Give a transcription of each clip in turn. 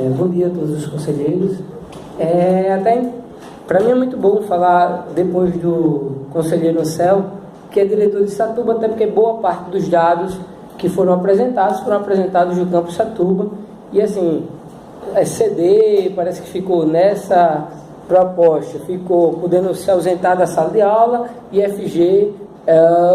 Bom dia a todos os conselheiros. Até para mim é muito bom falar depois do conselheiro Anselmo, que é diretor de Satuba, até porque boa parte dos dados que foram apresentados do campo Satuba. E assim, CD parece que ficou nessa proposta, ficou podendo se ausentar da sala de aula, e FG,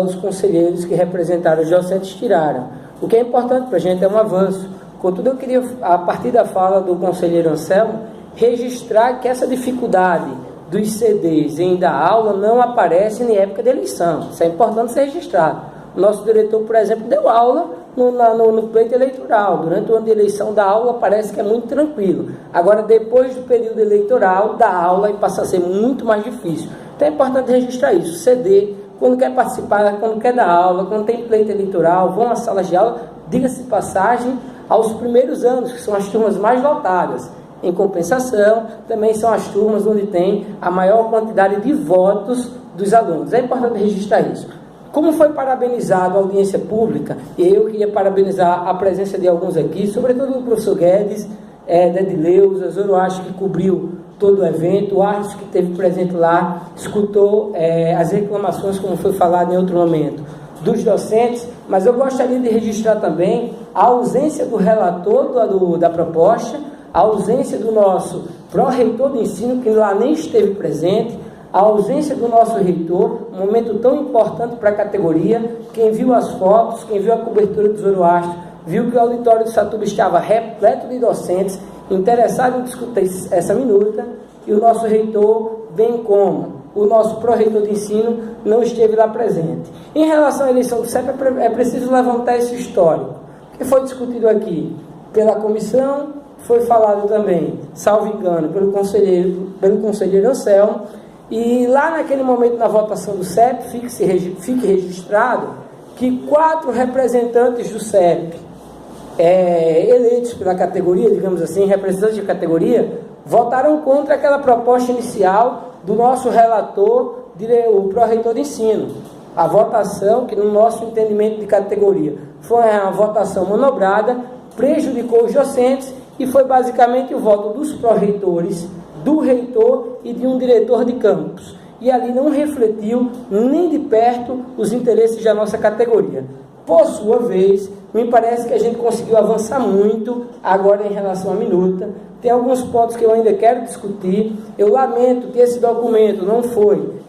os conselheiros que representaram os docentes tiraram. O que é importante para a gente é um avanço. Contudo, eu queria, a partir da fala do conselheiro Anselmo, registrar que essa dificuldade dos CDs em dar aula não aparece em época de eleição. Isso é importante ser registrado. O nosso diretor, por exemplo, deu aula no pleito eleitoral. Durante o ano de eleição, da aula parece que é muito tranquilo. Agora, depois do período eleitoral, da aula passa a ser muito mais difícil. Então é importante registrar isso. CD, quando quer participar, quando quer dar aula, quando tem pleito eleitoral, vão às salas de aula, diga-se passagem, aos primeiros anos, que são as turmas mais lotadas. Em compensação, também são as turmas onde tem a maior quantidade de votos dos alunos. É importante registrar isso. Como foi parabenizado a audiência pública, e eu queria parabenizar a presença de alguns aqui, sobretudo do professor Guedes, da Edileuza, Zoroastro, que cobriu todo o evento, o Arles, que esteve presente lá, escutou as reclamações, como foi falado em outro momento, dos docentes, mas eu gostaria de registrar também a ausência do relator da proposta, a ausência do nosso pró-reitor de ensino, que lá nem esteve presente, a ausência do nosso reitor, um momento tão importante para a categoria. Quem viu as fotos, quem viu a cobertura do Zoroastro, viu que o auditório de Satuba estava repleto de docentes interessados em discutir essa minuta, e o nosso reitor, bem como o nosso pró-reitor de ensino, não esteve lá presente. Em relação à eleição do CEP, é preciso levantar esse histórico, que foi discutido aqui pela comissão, foi falado também, salvo engano, pelo conselheiro Anselmo, e lá naquele momento na votação do CEP, fique registrado que 4 representantes do CEP, eleitos pela categoria, digamos assim, representantes de categoria, votaram contra aquela proposta inicial do nosso relator, o pró-reitor de ensino. A votação, que no nosso entendimento de categoria foi uma votação manobrada, prejudicou os docentes, e foi basicamente o voto dos pró-reitores, do reitor e de um diretor de campus. E ali não refletiu nem de perto os interesses da nossa categoria. Por sua vez, me parece que a gente conseguiu avançar muito agora em relação à minuta. Tem alguns pontos que eu ainda quero discutir. Eu lamento que esse documento não foi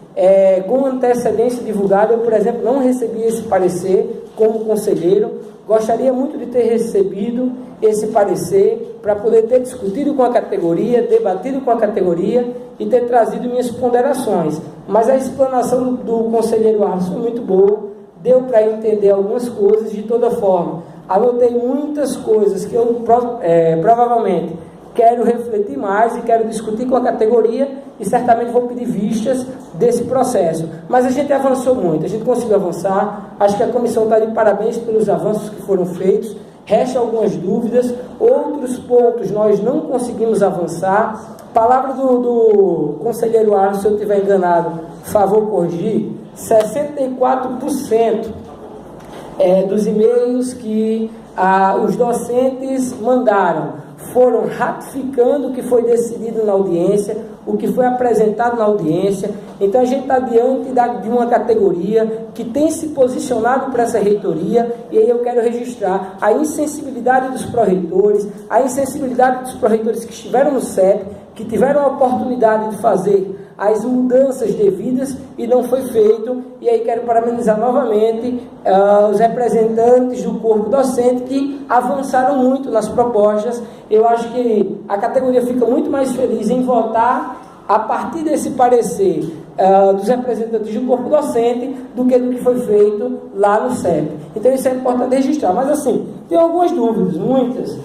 com antecedência divulgado. Eu, por exemplo, não recebi esse parecer como conselheiro. Gostaria muito de ter recebido esse parecer para poder ter discutido com a categoria, debatido com a categoria e ter trazido minhas ponderações. Mas a explanação do conselheiro Arles foi muito boa, deu para entender algumas coisas. De toda forma, anotei muitas coisas que eu provavelmente quero refletir mais e quero discutir com a categoria, e certamente vou pedir vistas desse processo. Mas a gente avançou muito, a gente conseguiu avançar. Acho que a comissão está de parabéns pelos avanços que foram feitos. Restam algumas dúvidas, outros pontos nós não conseguimos avançar. Palavra do conselheiro Arles, se eu estiver enganado, favor corrigir, 64% dos e-mails que os docentes mandaram foram ratificando o que foi decidido na audiência, o que foi apresentado na audiência. Então a gente está diante de uma categoria que tem se posicionado para essa reitoria, e aí eu quero registrar a insensibilidade dos pró-reitores, a insensibilidade dos pró-reitores que estiveram no CEP, que tiveram a oportunidade de fazer as mudanças devidas e não foi feito. E aí quero parabenizar novamente os representantes do corpo docente que avançaram muito nas propostas. Eu acho que a categoria fica muito mais feliz em votar a partir desse parecer dos representantes do corpo docente do que foi feito lá no CEP. Então isso é importante registrar. Mas assim, tem algumas dúvidas, muitas.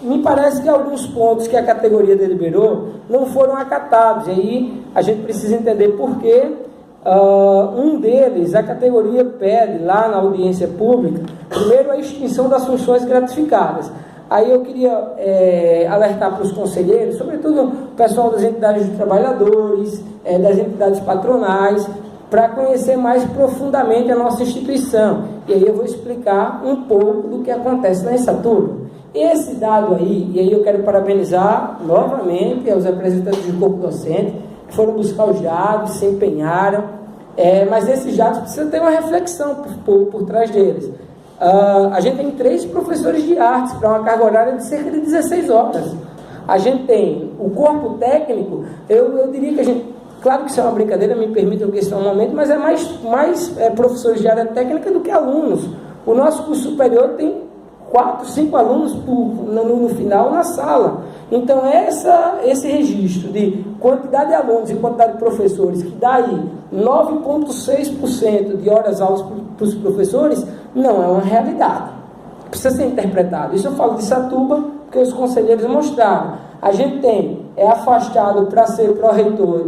Me parece que alguns pontos que a categoria deliberou não foram acatados, e aí a gente precisa entender por quê. Um deles, a categoria pede lá na audiência pública, primeiro a extinção das funções gratificadas. Aí eu queria alertar para os conselheiros, sobretudo o pessoal das entidades de trabalhadores, das entidades patronais, para conhecer mais profundamente a nossa instituição. E aí eu vou explicar um pouco do que acontece na Satuba. Esse dado aí, e aí eu quero parabenizar novamente aos representantes do corpo docente, que foram buscar os dados, se empenharam, mas esses dados precisam ter uma reflexão por trás deles. A gente tem 3 professores de artes para uma carga horária de cerca de 16 horas. A gente tem o corpo técnico, eu diria que a gente, claro que isso é uma brincadeira, me permitam que esse é um momento, mas é mais professores de área técnica do que alunos. O nosso curso superior tem 4, 5 alunos no final na sala. Então, esse registro de quantidade de alunos e quantidade de professores, que dá aí 9,6% de horas-aulas para os professores, não é uma realidade. Precisa ser interpretado. Isso eu falo de Satuba, porque os conselheiros mostraram. A gente tem afastado para ser pró-reitor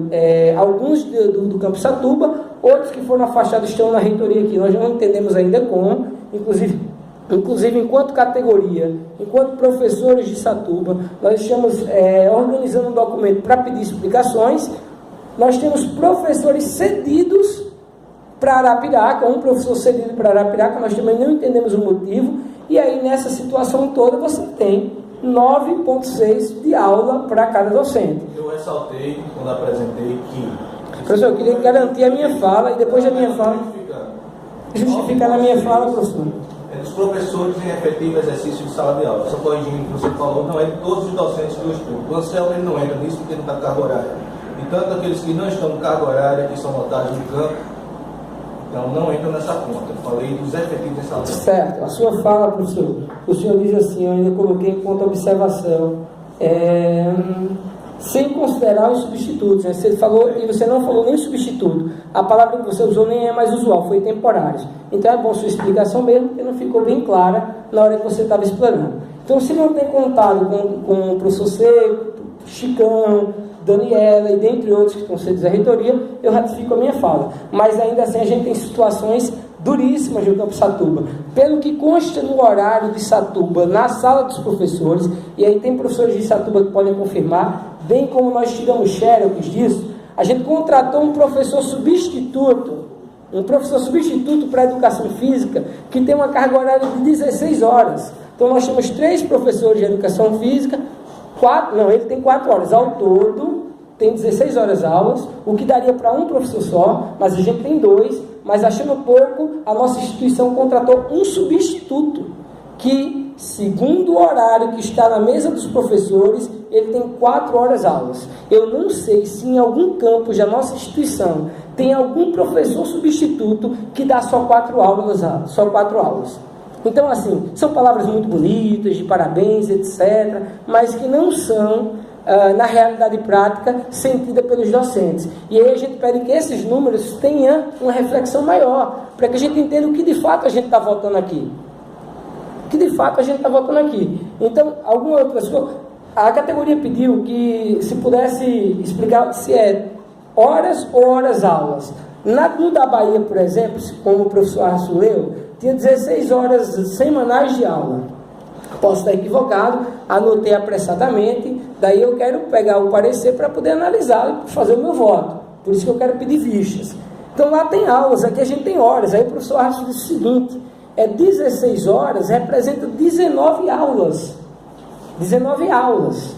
alguns do campus Satuba, outros que foram afastados estão na reitoria aqui. Nós não entendemos ainda como, inclusive enquanto categoria, enquanto professores de Satuba, nós estamos organizando um documento para pedir explicações. Nós temos professores cedidos para Arapiraca, um professor cedido para Arapiraca, nós também não entendemos o motivo, e aí nessa situação toda você tem 9,6 de aula para cada docente. Eu ressaltei, quando apresentei, que... Professor, eu queria garantir a minha fala, e depois da minha fala... Justificar na minha fala, professor. Os professores em efetivo exercício de sala de aula. Só corrigindo o que você falou, não é de todos os docentes do estudo. O Anselmo ele não entra nisso porque não está carga horária. E tanto aqueles que não estão em carga horária, que são notados no campo, então não entram nessa conta. Eu falei dos efetivos em sala de aula. Certo. A sua fala, professor, o senhor diz assim, eu ainda coloquei em conta a observação, sem considerar os substitutos, né? Você falou, e você não falou nem substituto. A palavra que você usou nem é mais usual, foi temporários. Então é bom sua explicação mesmo, porque não ficou bem clara na hora que você estava explanando. Então, se não tem contado com o professor Seco, Chicão, Daniela e dentre outros que estão sendo da reitoria, eu ratifico a minha fala. Mas ainda assim a gente tem situações duríssimas no campo Satuba. Pelo que consta no horário de Satuba, na sala dos professores, e aí tem professores de Satuba que podem confirmar, bem como nós tiramos xerox disso, a gente contratou um professor substituto para a educação física, que tem uma carga horária de 16 horas. Então nós temos 3 professores de educação física, ele tem 4 horas. Ao todo, tem 16 horas aulas, o que daria para um professor só, mas a gente tem 2, mas achando pouco, a nossa instituição contratou um substituto, que, segundo o horário que está na mesa dos professores, ele tem 4 horas aulas. Eu não sei se em algum campus da nossa instituição tem algum professor substituto que dá só 4 aulas. Então, assim, são palavras muito bonitas, de parabéns, etc., mas que não são, na realidade prática, sentida pelos docentes. E aí a gente pede que esses números tenham uma reflexão maior, para que a gente entenda o que de fato a gente está votando aqui. Então, alguma outra pessoa... A categoria pediu que se pudesse explicar se é horas ou horas-aulas. No da Bahia, por exemplo, como o professor Arthur leu, tinha 16 horas semanais de aula. Posso estar equivocado, anotei apressadamente, daí eu quero pegar o parecer para poder analisá-lo e fazer o meu voto. Por isso que eu quero pedir vistas. Então lá tem aulas, aqui a gente tem horas. Aí o professor Arthur disse o seguinte, 16 horas representa 19 aulas. 19 aulas.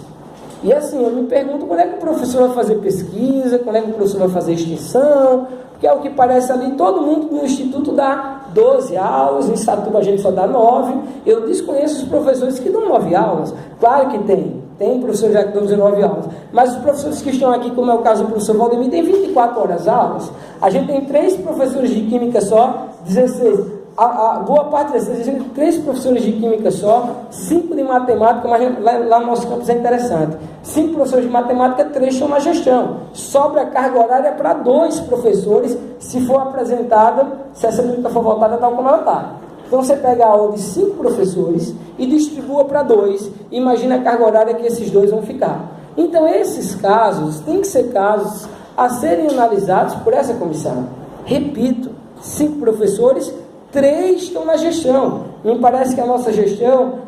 E assim, eu me pergunto quando é que o professor vai fazer pesquisa, quando é que o professor vai fazer extensão, porque é o que parece ali, todo mundo no instituto dá 12 aulas, em Satuba a gente só dá 9, eu desconheço os professores que dão 9 aulas, claro que tem professores já que dão 19 aulas, mas os professores que estão aqui, como é o caso do professor Valdemir, tem 24 horas aulas, a gente tem 3 professores de química só, 16, a boa parte dessas, a gente tem 3 professores de química só, 5 de matemática, mas lá no nosso campus é interessante, 5 professores de matemática, 3 estão na gestão, sobra a carga horária para 2 professores, se for apresentada, se essa música for votada tal como ela está. Então você pega a aula de 5 professores e distribua para 2, imagina a carga horária que esses 2 vão ficar. Então esses casos, têm que ser casos a serem analisados por essa comissão. Repito, 5 professores, 3 estão na gestão. Me parece que a nossa gestão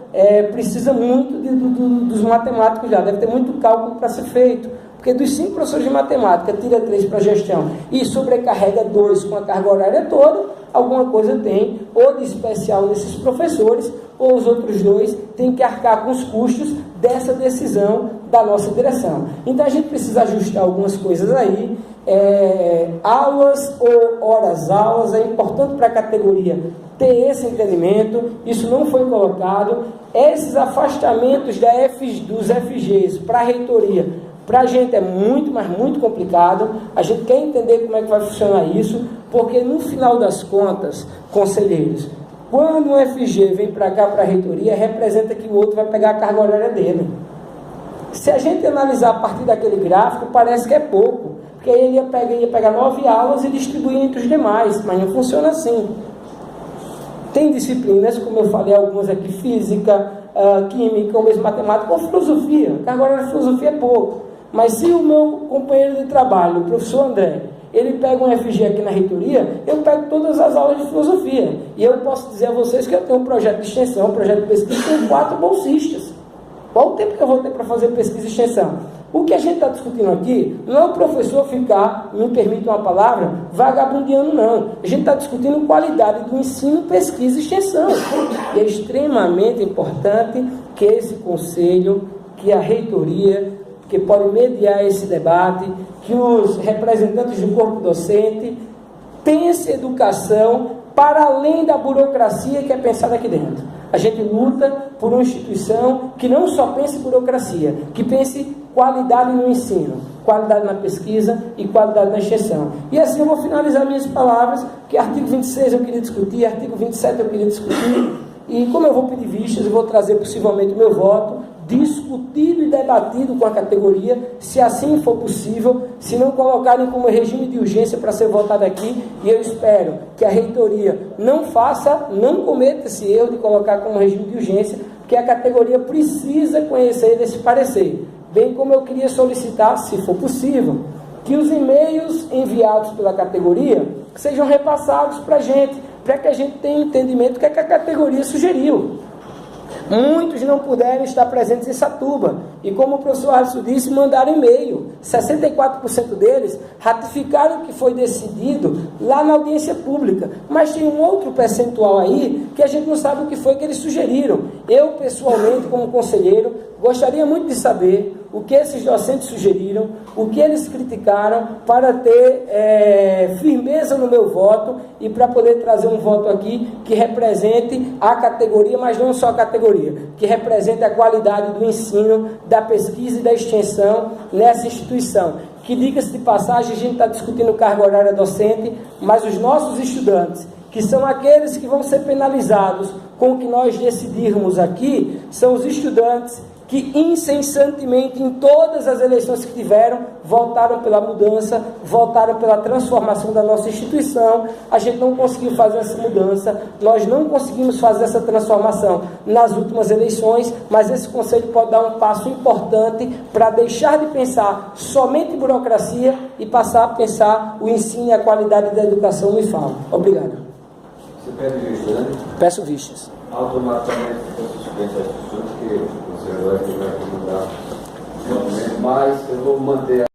precisa muito dos matemáticos já, deve ter muito cálculo para ser feito, porque dos 5 professores de matemática, tira 3 para a gestão e sobrecarrega 2 com a carga horária toda, alguma coisa tem, ou de especial nesses professores, ou os outros dois têm que arcar com os custos dessa decisão da nossa direção. Então a gente precisa ajustar algumas coisas aí. Aulas ou horas-aulas, é importante para a categoria ter esse entendimento, isso não foi colocado. Esses afastamentos dos FGs para a reitoria, para a gente é muito, mas muito complicado. A gente quer entender como é que vai funcionar isso, porque no final das contas, conselheiros, quando um FG vem para cá, para a reitoria, representa que o outro vai pegar a carga horária dele. Se a gente analisar a partir daquele gráfico, parece que é pouco, porque aí ele ia pegar 9 aulas e distribuir entre os demais, mas não funciona assim. Tem disciplinas, como eu falei, algumas aqui, física, química, ou mesmo matemática, ou filosofia. Carga horária de filosofia é pouco. Mas se o meu companheiro de trabalho, o professor André, ele pega um FG aqui na reitoria, eu pego todas as aulas de filosofia. E eu posso dizer a vocês que eu tenho um projeto de extensão, um projeto de pesquisa com 4 bolsistas. Qual o tempo que eu vou ter para fazer pesquisa e extensão? O que a gente está discutindo aqui não é o professor ficar, me permite uma palavra, vagabundeando, não. A gente está discutindo qualidade do ensino, pesquisa e extensão. E é extremamente importante que esse conselho, que a reitoria, que pode mediar esse debate, que os representantes do corpo docente pensem educação para além da burocracia que é pensada aqui dentro. A gente luta por uma instituição que não só pense burocracia, que pense qualidade no ensino, qualidade na pesquisa e qualidade na extensão. E assim eu vou finalizar minhas palavras, que artigo 26 eu queria discutir, artigo 27 eu queria discutir, e como eu vou pedir vistas, eu vou trazer possivelmente o meu voto, discutido e debatido com a categoria, se assim for possível, se não colocarem como regime de urgência para ser votado aqui, e eu espero que a reitoria não cometa esse erro de colocar como regime de urgência, porque a categoria precisa conhecer esse parecer, bem como eu queria solicitar, se for possível, que os e-mails enviados pela categoria sejam repassados para a gente, para que a gente tenha entendimento do que a categoria sugeriu. Muitos não puderam estar presentes em Satuba, e como o professor Alisson disse, mandaram e-mail. 64% deles ratificaram o que foi decidido lá na audiência pública, mas tem um outro percentual aí que a gente não sabe o que foi que eles sugeriram. Eu, pessoalmente, como conselheiro, gostaria muito de saber o que esses docentes sugeriram, o que eles criticaram, para ter firmeza no meu voto e para poder trazer um voto aqui que represente a categoria, mas não só a categoria, que represente a qualidade do ensino, da pesquisa e da extensão nessa instituição. Que, diga-se de passagem, a gente está discutindo carga horária docente, mas os nossos estudantes, que são aqueles que vão ser penalizados com o que nós decidirmos aqui, são os estudantes que incessantemente em todas as eleições que tiveram, votaram pela mudança, votaram pela transformação da nossa instituição. A gente não conseguiu fazer essa mudança, nós não conseguimos fazer essa transformação nas últimas eleições, mas esse conselho pode dar um passo importante para deixar de pensar somente em burocracia e passar a pensar o ensino e a qualidade da educação no IFAL. Obrigado. Você pede vistas, né? Peço vistas. Automaticamente foi suspenso as discussões, que o senhor vai mudar, mas eu vou manter